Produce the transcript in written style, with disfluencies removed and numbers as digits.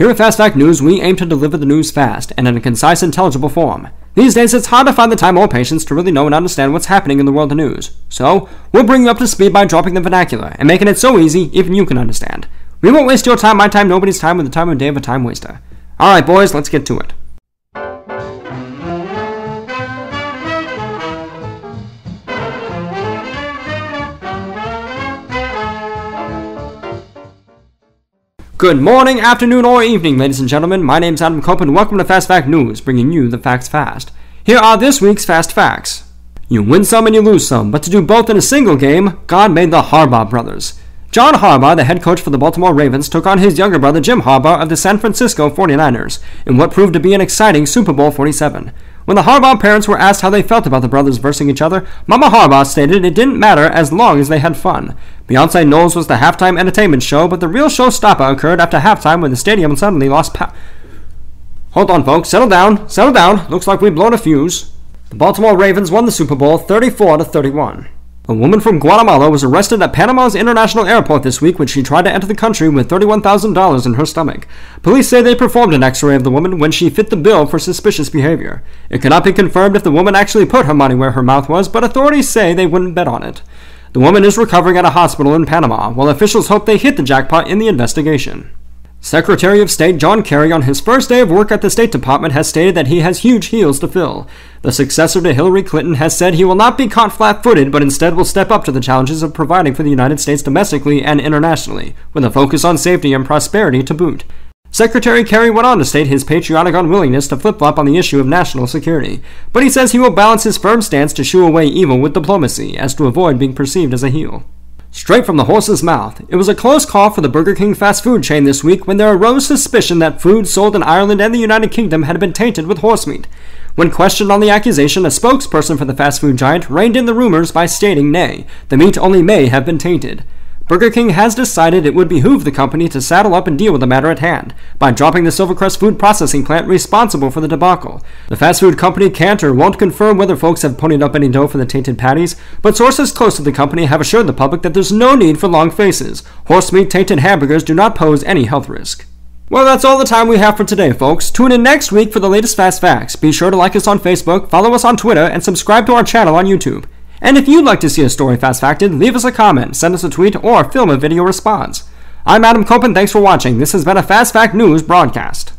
Here at Fast Fact News, we aim to deliver the news fast and in a concise, intelligible form. These days, it's hard to find the time or patience to really know and understand what's happening in the world of news. So, we'll bring you up to speed by dropping the vernacular and making it so easy, even you can understand. We won't waste your time, my time, nobody's time, with the time of day of a time waster. Alright boys, let's get to it. Good morning, afternoon, or evening, ladies and gentlemen. My name's Adam Cope, and welcome to Fast Fact News, bringing you the facts fast. Here are this week's Fast Facts. You win some and you lose some, but to do both in a single game, God made the Harbaugh brothers. John Harbaugh, the head coach for the Baltimore Ravens, took on his younger brother Jim Harbaugh of the San Francisco 49ers in what proved to be an exciting Super Bowl 47. When the Harbaugh parents were asked how they felt about the brothers versing each other, Mama Harbaugh stated it didn't matter as long as they had fun. Beyonce Knowles was the halftime entertainment show, but the real showstopper occurred after halftime when the stadium suddenly lost power. Hold on, folks. Settle down. Settle down. Looks like we've blown a fuse. The Baltimore Ravens won the Super Bowl 34-31. A woman from Guatemala was arrested at Panama's International Airport this week when she tried to enter the country with $31,000 in her stomach. Police say they performed an x-ray of the woman when she fit the bill for suspicious behavior. It cannot be confirmed if the woman actually put her money where her mouth was, but authorities say they wouldn't bet on it. The woman is recovering at a hospital in Panama, while officials hope they hit the jackpot in the investigation. Secretary of State John Kerry, on his first day of work at the State Department, has stated that he has huge heels to fill. The successor to Hillary Clinton has said he will not be caught flat-footed, but instead will step up to the challenges of providing for the United States domestically and internationally, with a focus on safety and prosperity to boot. Secretary Kerry went on to state his patriotic unwillingness to flip-flop on the issue of national security, but he says he will balance his firm stance to shoo away evil with diplomacy, as to avoid being perceived as a heel. Straight from the horse's mouth, it was a close call for the Burger King fast food chain this week when there arose suspicion that food sold in Ireland and the United Kingdom had been tainted with horse meat. When questioned on the accusation, a spokesperson for the fast food giant reined in the rumors by stating, nay, the meat only may have been tainted. Burger King has decided it would behoove the company to saddle up and deal with the matter at hand by dropping the Silvercrest food processing plant responsible for the debacle. The fast food company can't or won't confirm whether folks have ponied up any dough for the tainted patties, but sources close to the company have assured the public that there's no need for long faces. Horse meat tainted hamburgers do not pose any health risk. Well, that's all the time we have for today, folks. Tune in next week for the latest Fast Facts. Be sure to like us on Facebook, follow us on Twitter, and subscribe to our channel on YouTube. And if you'd like to see a story fast-facted, leave us a comment, send us a tweet, or film a video response. I'm Adam Cope, and thanks for watching. This has been a Fast Fact News broadcast.